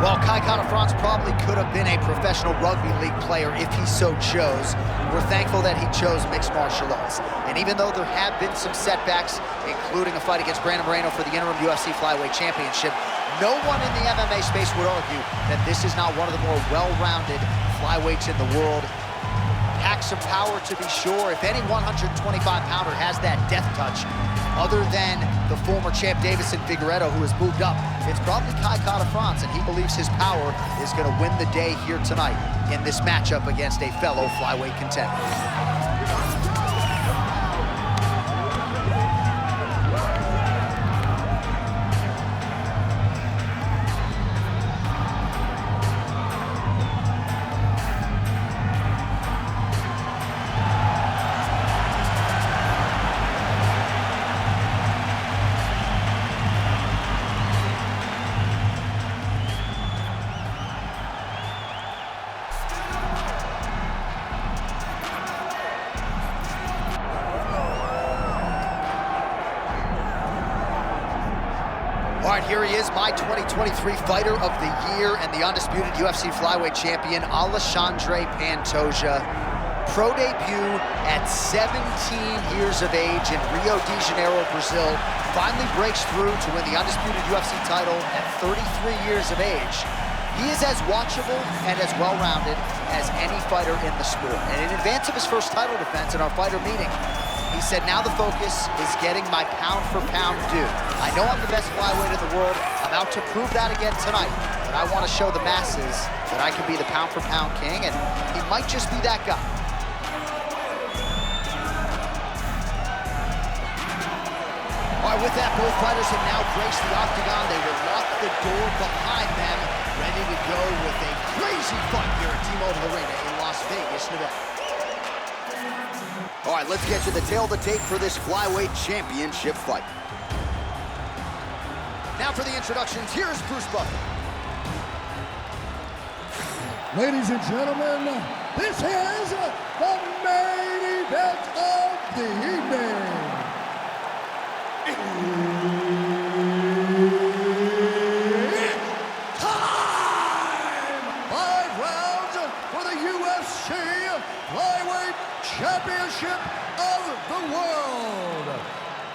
Well, Kai Kara-France probably could have been a professional rugby league player if he so chose. We're thankful that he chose mixed martial arts. And even though there have been some setbacks, including a fight against Brandon Moreno for the interim UFC Flyweight Championship, no one in the MMA space would argue that this is not one of the more well-rounded flyweights in the world. Packs some power, to be sure. If any 125-pounder has that death touch, other than the former champ Davison Figueiredo, who has moved up, it's probably Kai Kara-France, and he believes his power is going to win the day here tonight in this matchup against a fellow flyweight contender. All right, here he is, my 2023 Fighter of the Year and the undisputed UFC Flyweight Champion, Alexandre Pantoja. Pro debut at 17 years of age in Rio de Janeiro, Brazil. Finally breaks through to win the undisputed UFC title at 33 years of age. He is as watchable and as well-rounded as any fighter in the sport. And in advance of his first title defense in our fighter meeting, he said, now the focus is getting my pound-for-pound due. I know I'm the best flyweight in the world. I'm out to prove that again tonight. But I want to show the masses that I can be the pound-for-pound king, and he might just be that guy. All right, with that, both fighters have now graced the octagon. They will lock the door behind them, ready to go with a crazy fight here at T-Mobile Arena in Las Vegas, Nevada. All right, let's get to the tail of the tape for this Flyweight Championship fight. Now for the introductions, here's Bruce Buffer. Ladies and gentlemen, this is the main event of the evening. It's time! 5 rounds for the UFC Flyweight Championship of the world.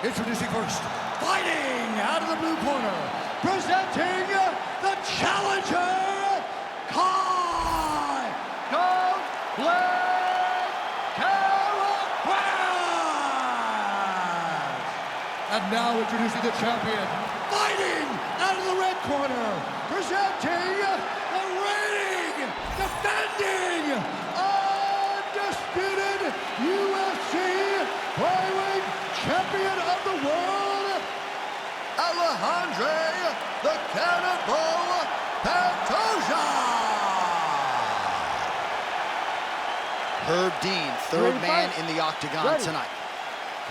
Introducing first, fighting out of the blue corner, presenting the challenger, Kai Kara-France. And now introducing the champion, fighting out of the red corner, presenting the reigning, defending, undisputed UFC Flyweight Champion of the world, Alexandre "The Cannibal" Pantoja. Herb Dean, third man in the octagon tonight.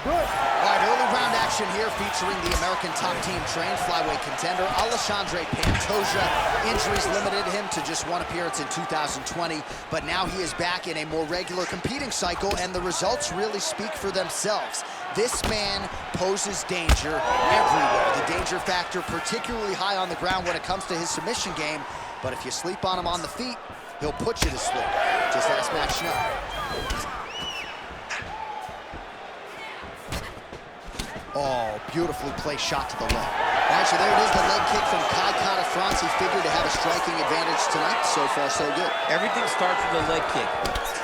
All right, early round action here featuring the American top team trained flyweight contender, Alexandre Pantoja. Injuries limited him to just one appearance in 2020, but now he is back in a more regular competing cycle, and the results really speak for themselves. This man poses danger everywhere. The danger factor particularly high on the ground when it comes to his submission game, but if you sleep on him on the feet, he'll put you to sleep. Just ask Matt Schnell. Oh, beautifully placed shot to the leg. All right, so there it is, the leg kick from Kai Kara-France. He figured to have a striking advantage tonight. So far, so good. Everything starts with the leg kick.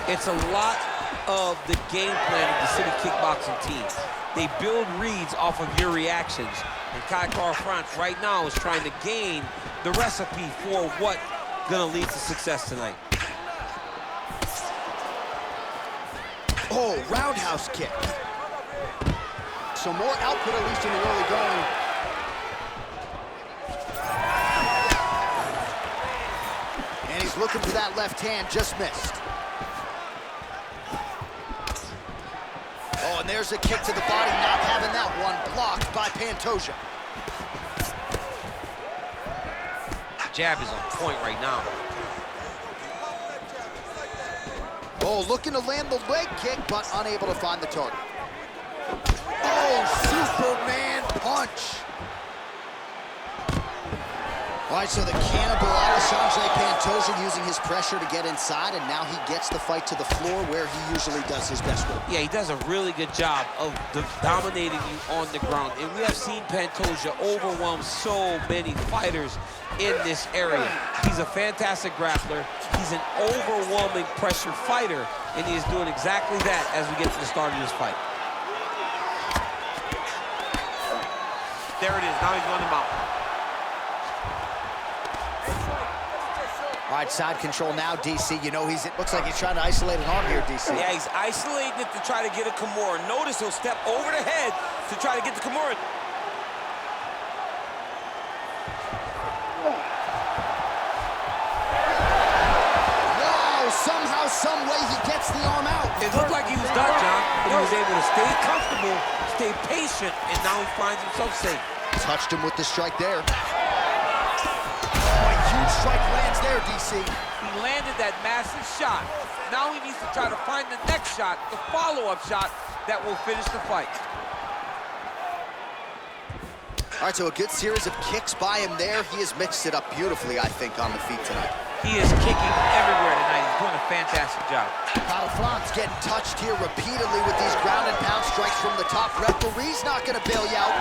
It's a lot of the game plan of the city kickboxing team. They build reads off of your reactions. And Kai Kara-France right now is trying to gain the recipe for what gonna lead to success tonight. Oh, roundhouse kick. So more output, at least in the early going. And he's looking for that left hand, just missed. Oh, and there's a kick to the body, not having that one, blocked by Pantoja. Jab is on point right now. Oh, looking to land the leg kick, but unable to find the target. Oh, Superman punch. All right, so the cannibal Alexandre Pantoja using his pressure to get inside, and now he gets the fight to the floor where he usually does his best work. Yeah, he does a really good job of dominating you on the ground. And we have seen Pantoja overwhelm so many fighters in this area. He's a fantastic grappler. He's an overwhelming pressure fighter, and he is doing exactly that as we get to the start of this fight. There it is. Now he's on the mount. All right, side control now, DC. You know, it looks like he's trying to isolate an arm here, DC. Yeah, he's isolating it to try to get a Kimura. Notice he'll step over the head to try to get the Kimura. Wow, somehow, some way he gets the arm out. It looked like he was done, John, but he was able to stay comfortable, stay patient, and now he finds himself safe. Touched him with the strike there. Huge strike lands there, DC. He landed that massive shot. Now he needs to try to find the next shot, the follow-up shot that will finish the fight. All right, so a good series of kicks by him there. He has mixed it up beautifully, I think, on the feet tonight. He is kicking everywhere tonight. He's doing a fantastic job. Franz getting touched here repeatedly with these ground and pound strikes from the top. Referee's not going to bail you out.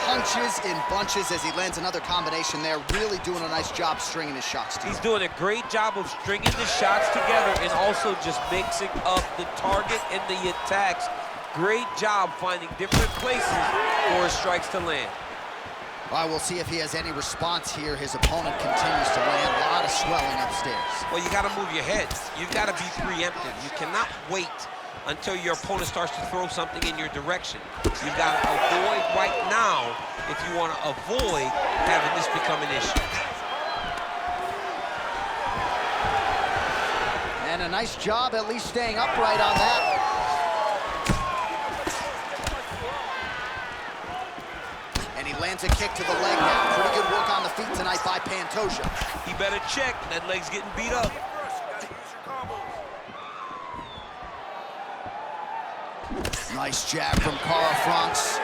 Punches in bunches as he lands another combination there. Really doing a nice job stringing his shots together. He's doing a great job of stringing the shots together and also just mixing up the target and the attacks. Great job finding different places for his strikes to land. All right, we'll see if he has any response here. His opponent continues to land. A lot of swelling upstairs. Well, you got to move your head. You got to be preemptive. You cannot wait until your opponent starts to throw something in your direction. You've got to avoid right now if you want to avoid having this become an issue. And a nice job at least staying upright on that. And he lands a kick to the leg now. Pretty good work on the feet tonight by Pantoja. He better check. That leg's getting beat up. Nice jab from Franz.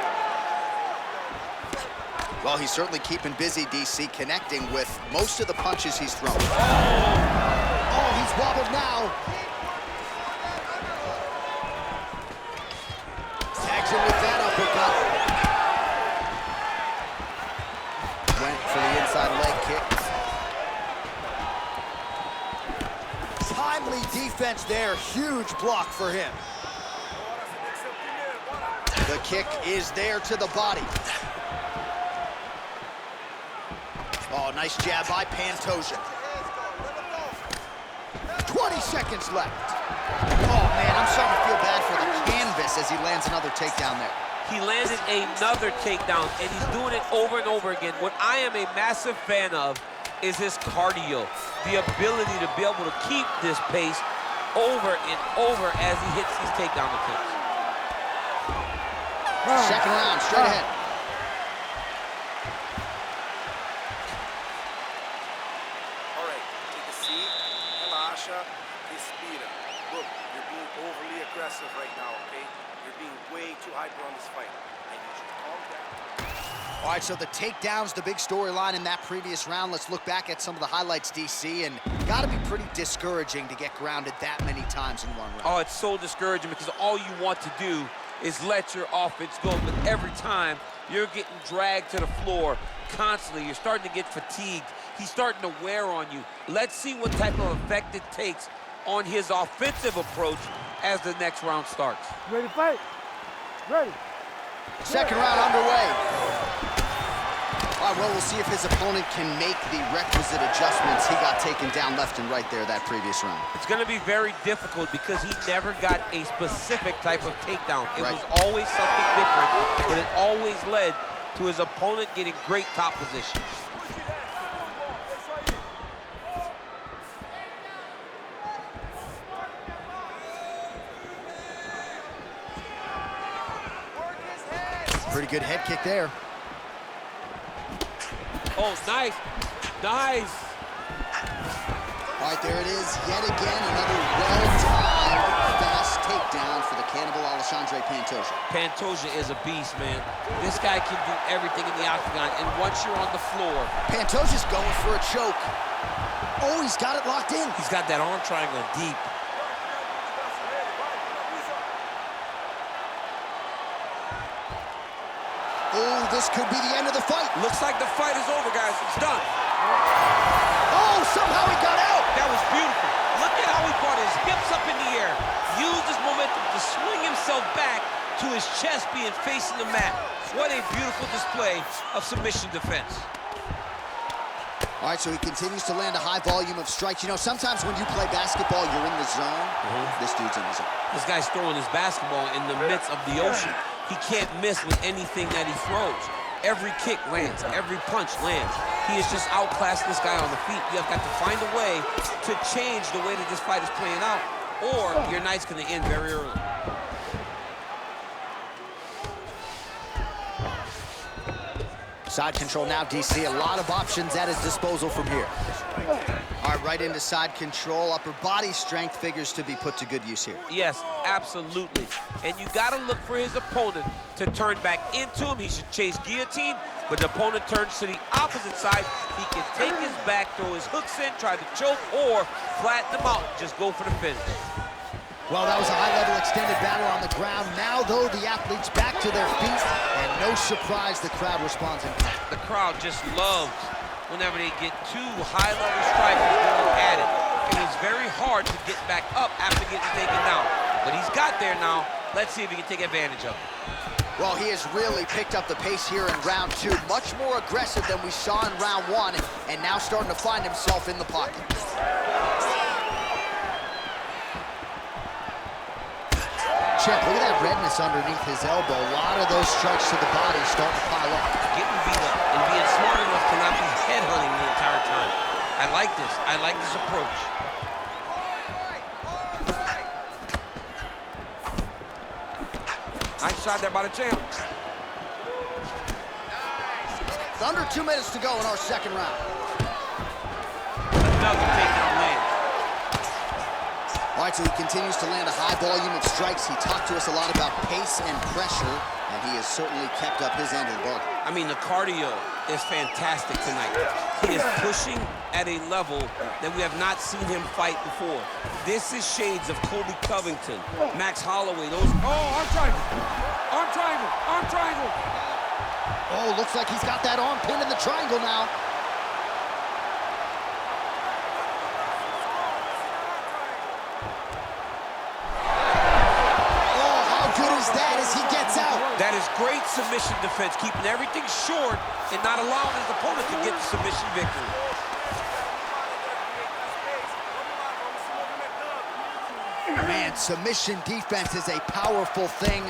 Well, he's certainly keeping busy, DC, connecting with most of the punches he's thrown. Oh, he's wobbled now. Tags him with that uppercut. Went for the inside leg kick. Timely defense there. Huge block for him. The kick is there to the body. Oh, nice jab by Pantoja. 20 seconds left. Oh, man, I'm starting to feel bad for the canvas as he lands another takedown there. He landed another takedown, and he's doing it over and over again. What I am a massive fan of is his cardio, the ability to be able to keep this pace over and over as he hits these takedown attempts. Second round, straight ahead. All right, take a seat. Relaxa. Respira. Look, you're being overly aggressive right now, okay? You're being way too hyper on this fight. And you should calm down. All right, so the takedown's the big storyline in that previous round. Let's look back at some of the highlights, DC, and gotta be pretty discouraging to get grounded that many times in one round. Oh, it's so discouraging because all you want to do is let your offense go, but every time you're getting dragged to the floor constantly. You're starting to get fatigued. He's starting to wear on you. Let's see what type of effect it takes on his offensive approach as the next round starts. Ready to fight? Ready. Second round underway. All right, well, we'll see if his opponent can make the requisite adjustments. He got taken down left and right there that previous round. It's going to be very difficult because he never got a specific type of takedown. It was always something different, but it always led to his opponent getting great top position. Pretty good head kick there. Oh, nice. Nice. All right, there it is. Yet again, another well-timed, fast takedown. down for the cannibal Alexandre Pantoja. Pantoja is a beast, man. This guy can do everything in the octagon, and once you're on the floor... Pantoja's going for a choke. Oh, he's got it locked in. He's got that arm triangle deep. Oh, this could be the end of the fight. Looks like the fight is over, guys. It's done. Oh, somehow he got out. That was beautiful. Look at how he brought his hips up in the air, used his momentum to swing himself back to his chest being facing the mat. What a beautiful display of submission defense. All right, so he continues to land a high volume of strikes. You know, sometimes when you play basketball, you're in the zone. This dude's in the zone. This guy's throwing his basketball in the midst of the ocean. He can't miss with anything that he throws. Every kick lands, every punch lands. He is just outclassing this guy on the feet. You have got to find a way to change the way that this fight is playing out, or your night's gonna end very early. Side control now, DC. A lot of options at his disposal from here. All right, right into side control. Upper body strength figures to be put to good use here. Yes, absolutely. And you got to look for his opponent to turn back into him. He should chase guillotine, but the opponent turns to the opposite side. He can take his back, throw his hooks in, try to choke, or flatten him out. Just go for the finish. Well, that was a high-level extended battle on the ground. Now, though, the athletes back to their feet, and no surprise, the crowd responds in kind. The crowd just loves whenever they get two high-level strikers going at it. And it's very hard to get back up after getting taken down. But he's got there now. Let's see if he can take advantage of it. Well, he has really picked up the pace here in round two. Much more aggressive than we saw in round one, and now starting to find himself in the pocket. Champ, look at that redness underneath his elbow. A lot of those strikes to the body starting to pile up. Getting beat up and being smart enough to not be headhunting the entire time. I like this. I like this approach. Nice shot there by the champ. It's under 2 minutes to go in our second round. Another takedown land. All right, so he continues to land a high volume of strikes. He talked to us a lot about pace and pressure, and he has certainly kept up his end of the bargain. I mean, the cardio is fantastic tonight. He is pushing at a level that we have not seen him fight before. This is shades of Colby Covington, Max Holloway, those... Oh, arm triangle. Arm triangle. Arm triangle. Oh, looks like he's got that arm pinned in the triangle now. That is great submission defense, keeping everything short and not allowing his opponent to get the submission victory. Man, submission defense is a powerful thing.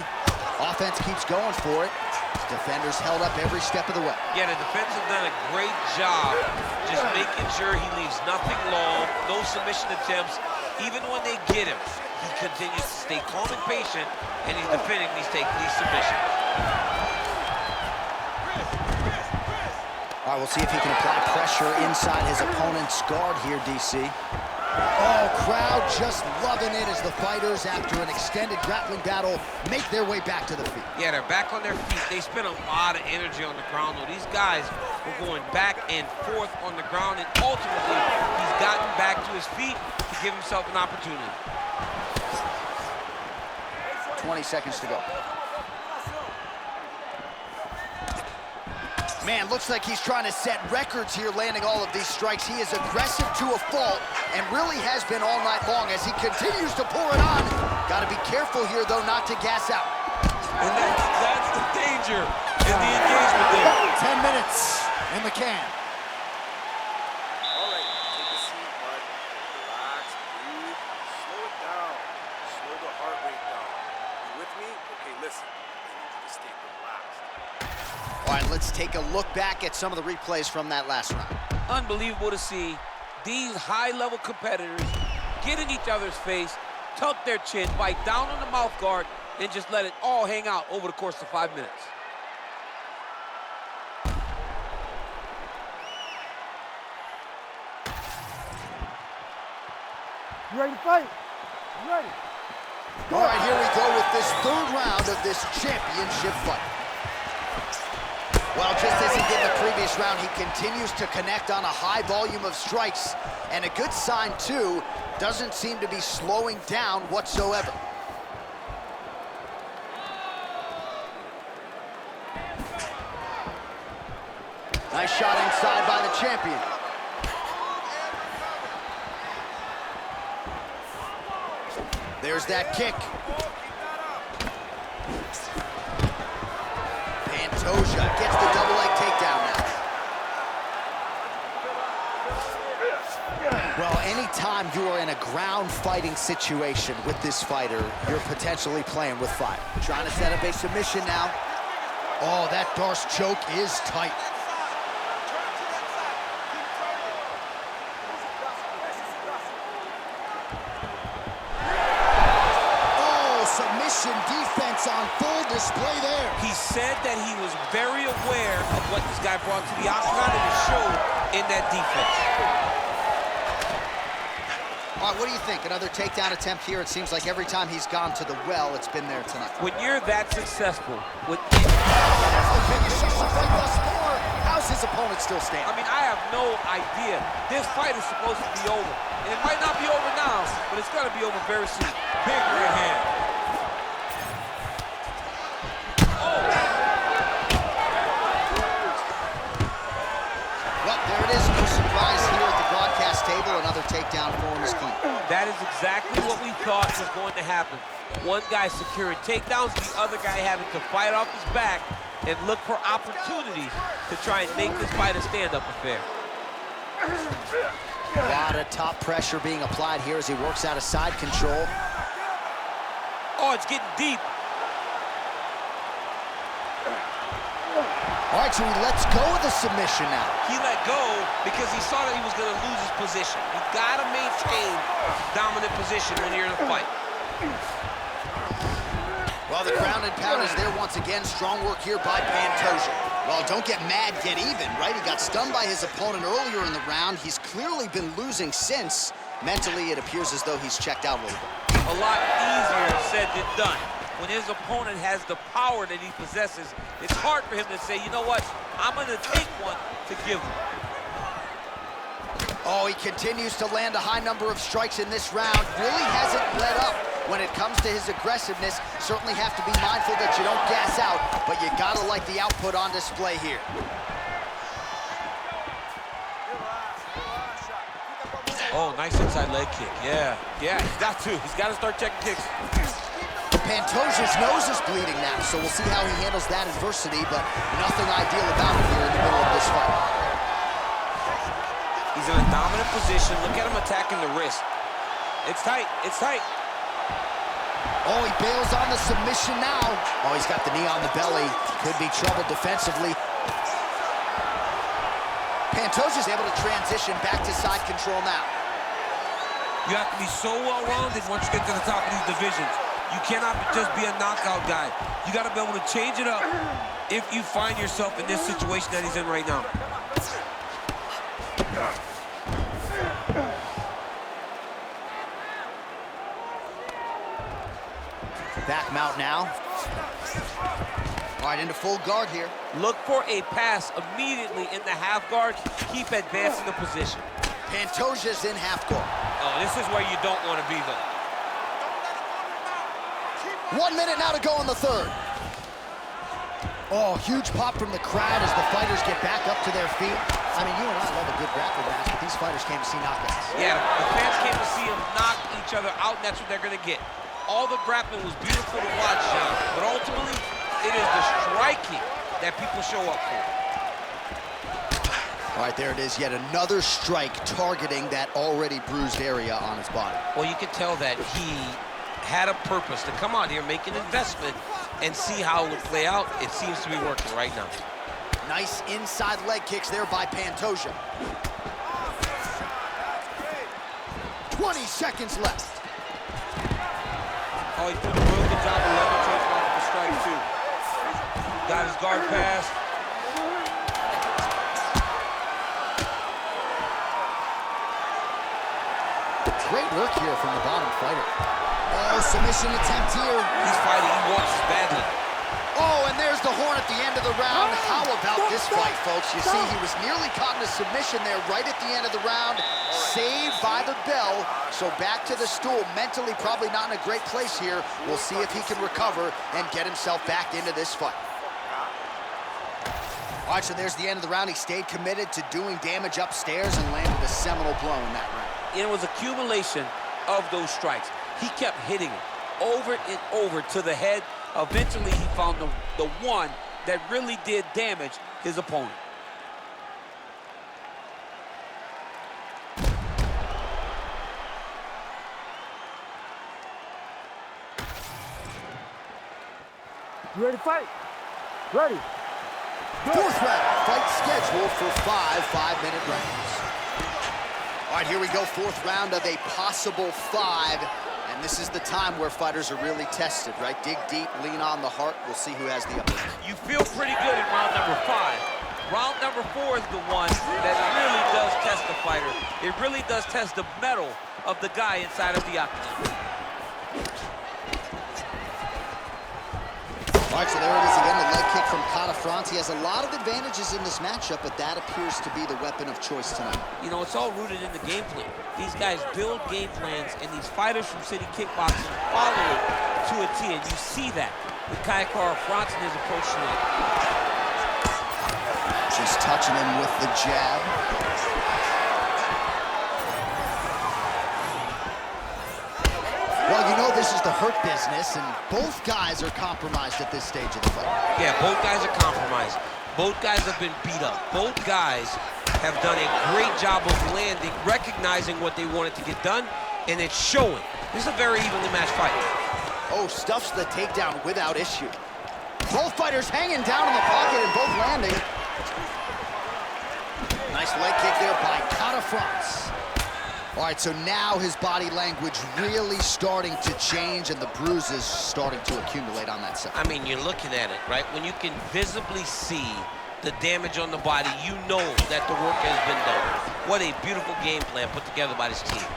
Offense keeps going for it. Defenders held up every step of the way. Yeah, the defense have done a great job just making sure he leaves nothing long, no submission attempts. Even when they get him, he continues to stay calm and patient, and he's defending these submissions. All right, we'll see if he can apply pressure inside his opponent's guard here, DC. Oh, crowd just loving it as the fighters, after an extended grappling battle, make their way back to the feet. Yeah, they're back on their feet. They spent a lot of energy on the ground, though. These guys were going back and forth on the ground, and ultimately, he's gotten back to his feet to give himself an opportunity. 20 seconds to go. Man, looks like he's trying to set records here, landing all of these strikes. He is aggressive to a fault and really has been all night long as he continues to pour it on. Got to be careful here, though, not to gas out. And that's the danger in the engagement there. 10 minutes in the can. All right, take a seat, bud. Relax, breathe, slow it down. Slow the heart rate down. You with me? Okay, listen. I need you to stay relaxed. All right, let's take a look back at some of the replays from that last round. Unbelievable to see these high-level competitors get in each other's face, tuck their chin, bite down on the mouth guard, and just let it all hang out over the course of 5 minutes. You ready to fight? You ready? All right, here we go with this third round of this championship fight. Well, just as he did the previous round, he continues to connect on a high volume of strikes. And a good sign, too, doesn't seem to be slowing down whatsoever. Nice shot inside by the champion. There's that kick. Pantoja gets the double leg takedown now. Well, anytime you are in a ground fighting situation with this fighter, you're potentially playing with fire. Trying to set up a submission now. Oh, that Darce choke is tight. Defense on full display there. He said that he was very aware of what this guy brought to the octagon, and it showed in that defense. All right, what do you think? Another takedown attempt here. It seems like every time he's gone to the well, it's been there tonight. When you're that successful with... That's the biggest fight thus far. How's his opponent still standing? I mean, I have no idea. This fight is supposed to be over. And it might not be over now, but it's going to be over very soon. Big right hand. Another takedown for him is clean. That is exactly what we thought was going to happen. One guy securing takedowns, the other guy having to fight off his back and look for opportunities to try and make this fight a stand-up affair. A lot of top pressure being applied here as he works out of side control. Oh, it's getting deep. All right, so he lets go of the submission now. He let go because he saw that he was going to lose his position. You got to maintain dominant position when you're in a fight. Well, the ground and pound is there once again. Strong work here by Pantoja. Well, don't get mad, get even, right? He got stunned by his opponent earlier in the round. He's clearly been losing since. Mentally, it appears as though he's checked out a little bit. A lot easier said than done. When his opponent has the power that he possesses, it's hard for him to say, you know what, I'm going to take one to give him. Oh, he continues to land a high number of strikes in this round. Really hasn't let up when it comes to his aggressiveness. Certainly have to be mindful that you don't gas out, but you got to like the output on display here. Oh, nice inside leg kick. Yeah, he's got to. He's got to start checking kicks. Pantoja's nose is bleeding now, so we'll see how he handles that adversity, but nothing ideal about it here in the middle of this fight. He's in a dominant position. Look at him attacking the wrist. It's tight, it's tight. Oh, he bails on the submission now. Oh, he's got the knee on the belly. Could be trouble defensively. Pantoja's able to transition back to side control now. You have to be so well-rounded once you get to the top of these divisions. You cannot just be a knockout guy. You got to be able to change it up if you find yourself in this situation that he's in right now. Back mount now. All right, into full guard here. Look for a pass immediately in the half guard. Keep advancing the position. Pantoja's in half guard. Oh, this is where you don't want to be, though. 1 minute now to go in the third. Oh, huge pop from the crowd as the fighters get back up to their feet. I mean, you and I love a good grappling match, but these fighters came to see knockouts. Yeah, the fans came to see them knock each other out, and that's what they're going to get. All the grappling was beautiful to watch, John, but ultimately, it is the striking that people show up for. All right, there it is, yet another strike targeting that already bruised area on his body. Well, you can tell that he had a purpose to come out here, make an investment, and see how it would play out. It seems to be working right now. Nice inside leg kicks there by Pantoja. 20 seconds left. Oh, he did a real good job of levitating off the strike, too. Got his guard pass. great work here from the bottom fighter. Oh, submission attempt here. He's fighting, he wants it badly. Oh, and there's the horn at the end of the round. How about this fight, folks? You see, he was nearly caught in a submission there right at the end of the round. Saved by the bell. So back to the stool. Mentally probably not in a great place here. We'll see if he can recover and get himself back into this fight. All right, so there's the end of the round. He stayed committed to doing damage upstairs and landed a seminal blow in that round. It was accumulation of those strikes. He kept hitting it over and over to the head. Eventually, he found the one that really did damage his opponent. You ready to fight? Ready. Fourth round, fight scheduled for 5 5-minute rounds. All right, here we go, fourth round of a possible 5. And this is the time where fighters are really tested, right? Dig deep, lean on the heart. We'll see who has the upper. You feel pretty good in round number 5. Round number 4 is the one that really does test the fighter. It really does test the mettle of the guy inside of the octagon. All right, so there it is again, the leg kick from France. He has a lot of advantages in this matchup, but that appears to be the weapon of choice tonight. You know, it's all rooted in the game plan. These guys build game plans, and these fighters from City Kickboxing follow it to a T, and you see that with France and his approach tonight. Just touching him with the jab. Well, you know this is the hurt business, and both guys are compromised at this stage of the fight. Yeah, both guys are compromised. Both guys have been beat up. Both guys have done a great job of landing, recognizing what they wanted to get done, and it's showing. This is a very evenly matched fight. Oh, stuffs the takedown without issue. Both fighters hanging down in the pocket and both landing. Nice leg kick there by France. All right, so now his body language really starting to change and the bruises starting to accumulate on that side. I mean, you're looking at it, right? When you can visibly see the damage on the body, you know that the work has been done. What a beautiful game plan put together by this team.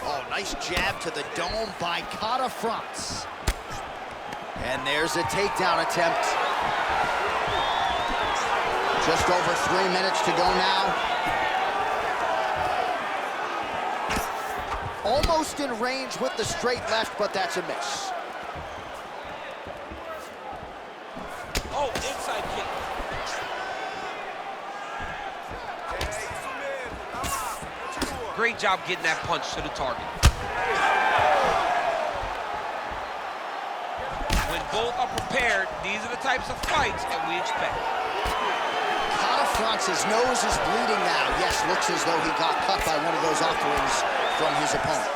Oh, nice jab to the dome by France. And there's a takedown attempt. Just over 3 minutes to go now. Almost in range with the straight left, but that's a miss. Oh, inside kick. Great job getting that punch to the target. When both are prepared, these are the types of fights that we expect. France's nose is bleeding now. Yes, looks as though he got cut by one of those offerings from his opponent.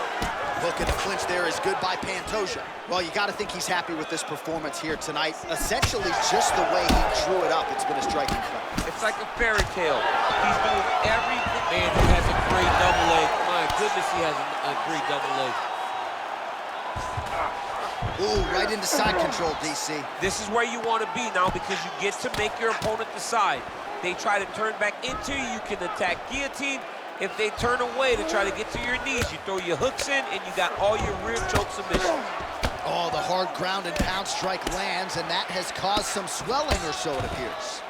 Look at the clinch there is good by Pantoja. Well, you got to think he's happy with this performance here tonight. Essentially, just the way he drew it up, it's been a striking fight. It's like a fairy tale. He's doing everything. Man, he has a great double leg. My goodness, he has a great double leg. Ooh, right into side control, DC. This is where you want to be now because you get to make your opponent decide. They try to turn back into you, you can attack guillotine. If they turn away to try to get to your knees, you throw your hooks in and you got all your rear choke submissions. Oh, the hard ground and pound strike lands, and that has caused some swelling or so, it appears.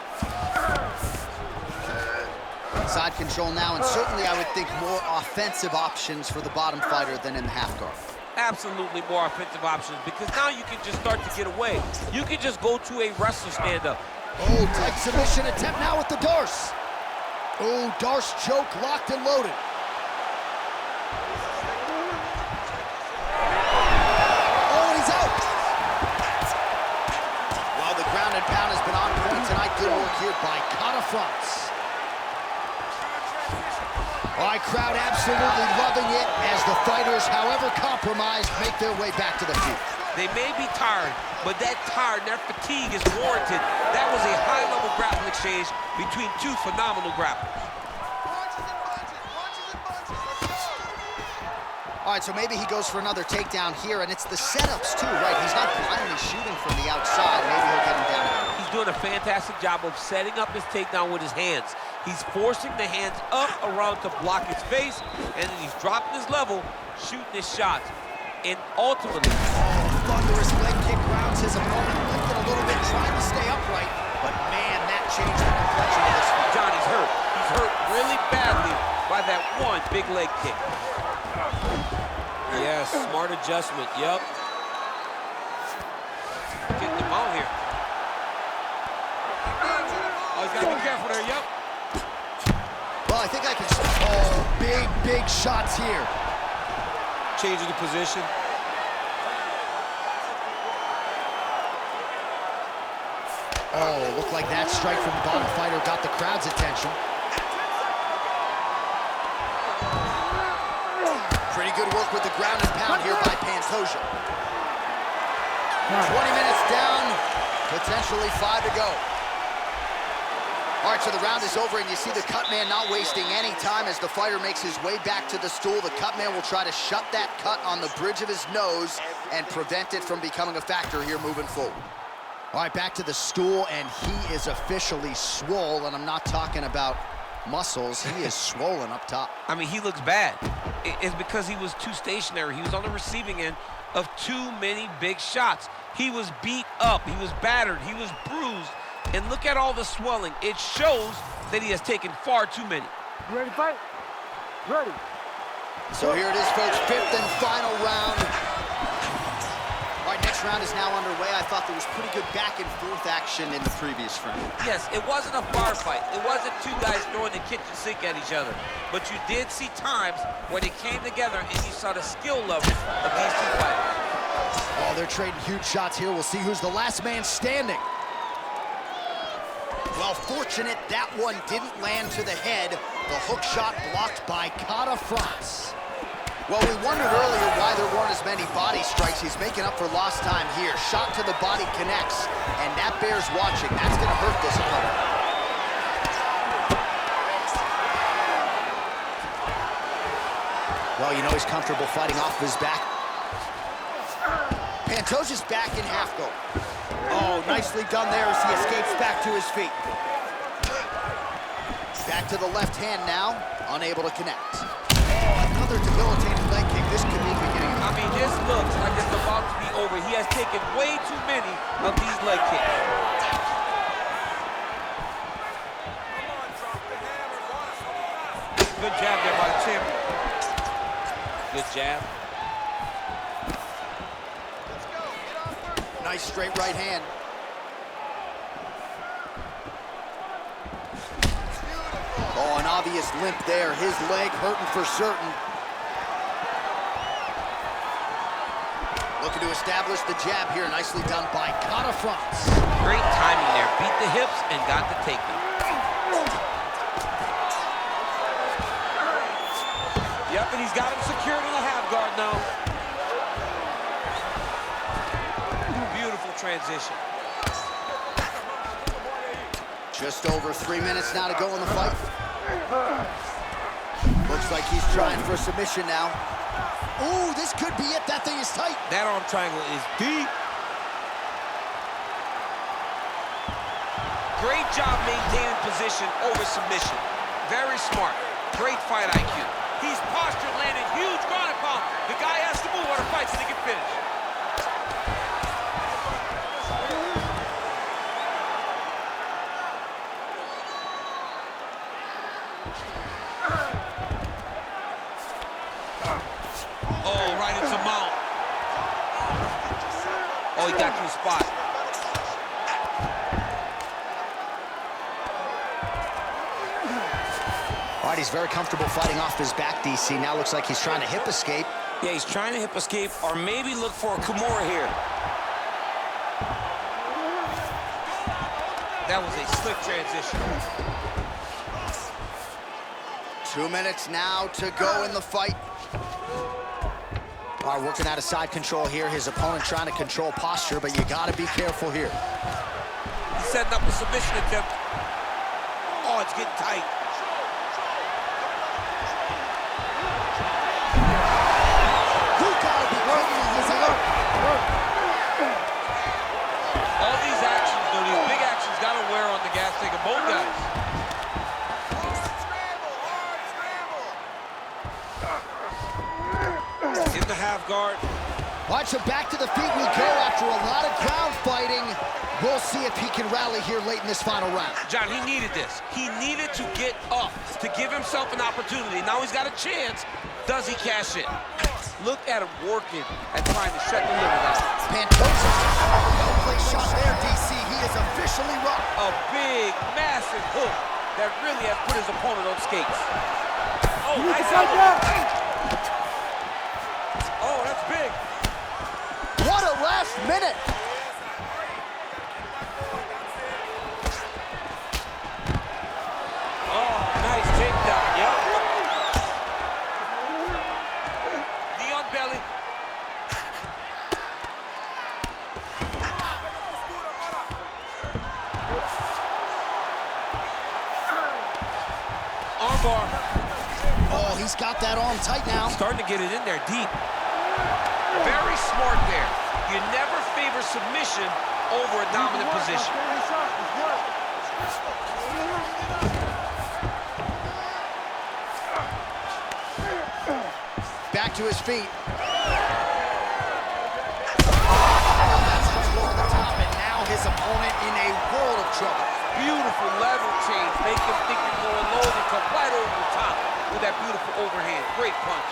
Side control now, and certainly I would think more offensive options for the bottom fighter than in the half guard. Absolutely more offensive options because now you can just start to get away. You can just go to a wrestler stand-up. Oh, tight submission attempt now with the Darce. Oh, Darce choke locked and loaded. Oh, and he's out. Well, the ground and pound has been on point tonight. Good work here by France. All right, crowd absolutely loving it as the fighters, however compromised, make their way back to the field. They may be tired, but that tiredness, that fatigue is warranted. That was a high-level grappling exchange between two phenomenal grapplers. All right, so maybe he goes for another takedown here, and it's the setups too, right? He's not blindly shooting from the outside. Maybe he'll get him down again. He's doing a fantastic job of setting up his takedown with his hands. He's forcing the hands up around to block his face, and then he's dropping his level, shooting his shots. And ultimately... Thunderous leg kick grounds his opponent, lifted a little bit, trying to stay upright, but man, that changed the complexion of this fight. Johnny's hurt. He's hurt really badly by that one big leg kick. Yes, smart adjustment, yep. Getting the ball here. Oh, he's got to be careful there, yep. Well, I think I can... Oh, big shots here. Changing the position. Oh, looked like that strike from the bottom fighter got the crowd's attention. Pretty good work with the ground and pound here by Pantoja. 20 minutes down, potentially 5 to go. All right, so the round is over, and you see the cut man not wasting any time as the fighter makes his way back to the stool. The cut man will try to shut that cut on the bridge of his nose and prevent it from becoming a factor here moving forward. All right, back to the stool, and he is officially swole, and I'm not talking about muscles. He is swollen up top. I mean, he looks bad. It's because he was too stationary. He was on the receiving end of too many big shots. He was beat up. He was battered. He was bruised. And look at all the swelling. It shows that he has taken far too many. You ready to fight? Ready. So here it is, folks, 5th and final round. All right, next round is now underway. I thought there was pretty good back and forth action in the previous round. Yes, it wasn't a bar fight. It wasn't two guys throwing the kitchen sink at each other. But you did see times where they came together and you saw the skill level of these two fighters. Oh, they're trading huge shots here. We'll see who's the last man standing. Well, fortunate that one didn't land to the head. The hook shot blocked by Kata France. Well, we wondered earlier why there weren't as many body strikes. He's making up for lost time here. Shot to the body connects, and that bears watching. That's going to hurt this opponent. Well, you know he's comfortable fighting off his back. Pantoja's back in half guard. Oh, nicely done there as he escapes back to his feet. Back to the left hand now, unable to connect. Oh, another debilitating leg kick. This could be the beginning. I mean, this looks like it's about to be over. He has taken way too many of these leg kicks. Good jab there by the champion. Good jab. Nice straight right hand. Oh, an obvious limp there. His leg hurting for certain. Looking to establish the jab here. Nicely done by Kata France. Great timing there. Beat the hips and got the takedown. Yep, and he's got him secured in the half guard now. Beautiful transition. Just over 3 minutes now to go in the fight. Looks like he's trying for a submission now. Ooh, this could be it. That thing is tight. That arm triangle is deep. Great job maintaining position over submission. Very smart. Great fight IQ. He's postured, landing huge ground and pound. The guy has to move on a fight so he can finish. Oh, right into mount. Oh, he got to the spot. All right, he's very comfortable fighting off his back, DC. Now looks like he's trying to hip escape. Yeah, he's trying to hip escape or maybe look for a Kimura here. That was a slick transition. 2 minutes now to go in the fight. All right, working out of side control here. His opponent trying to control posture, but you got to be careful here. He's setting up a submission attempt. Oh, it's getting tight. guard. Watch him back to the feet we go after a lot of ground fighting. We'll see if he can rally here late in this final round. John, he needed this. He needed to get up to give himself an opportunity. Now he's got a chance. Does he cash in? Look at him working and trying to shut the liver down. Pantoja, well-played shot there, DC. He is officially rocked. A big, massive hook that really has put his opponent on skates. Oh, nice elbow. Oh, that's big. What a last minute. Oh, nice takedown, yep. Knee on belly. Armbar. Oh, he's got that arm tight now. Starting to get it in there deep. Very smart there. You never favor submission over a dominant position. Back to his feet. That's just over the top, and now his opponent in a world of trouble. Beautiful level change. Make him think you're going low and come right over the top with that beautiful overhand. Great punch.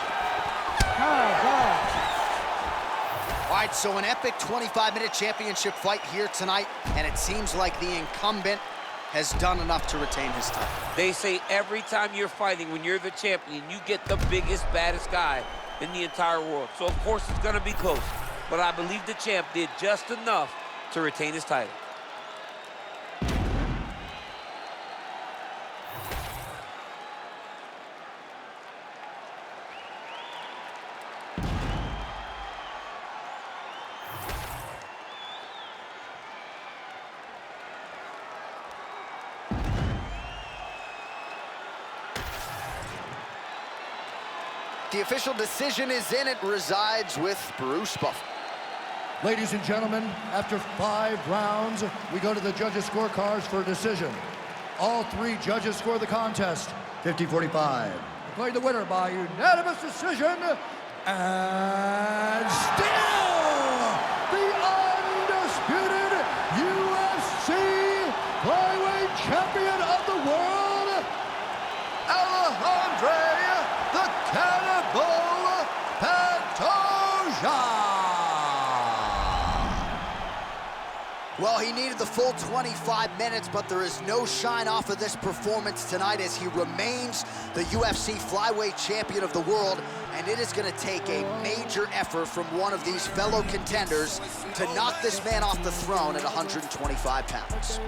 All right, so an epic 25-minute championship fight here tonight, and it seems like the incumbent has done enough to retain his title. They say every time you're fighting, when you're the champion, you get the biggest, baddest guy in the entire world. So, of course, it's going to be close. But I believe the champ did just enough to retain his title. The official decision is in. It resides with Bruce Buffer. Ladies and gentlemen, after 5 rounds, we go to the judges' scorecards for a decision. All 3 judges score the contest, 50-45. Declared the winner by unanimous decision, and still the undisputed UFC Flyweight Champion of the world, Alexandre the Cannibal Pantoja. Well, he needed the full 25 minutes, but there is no shine off of this performance tonight as he remains the UFC Flyweight Champion of the world, and it is going to take a major effort from one of these fellow contenders to knock this man off the throne at 125 pounds.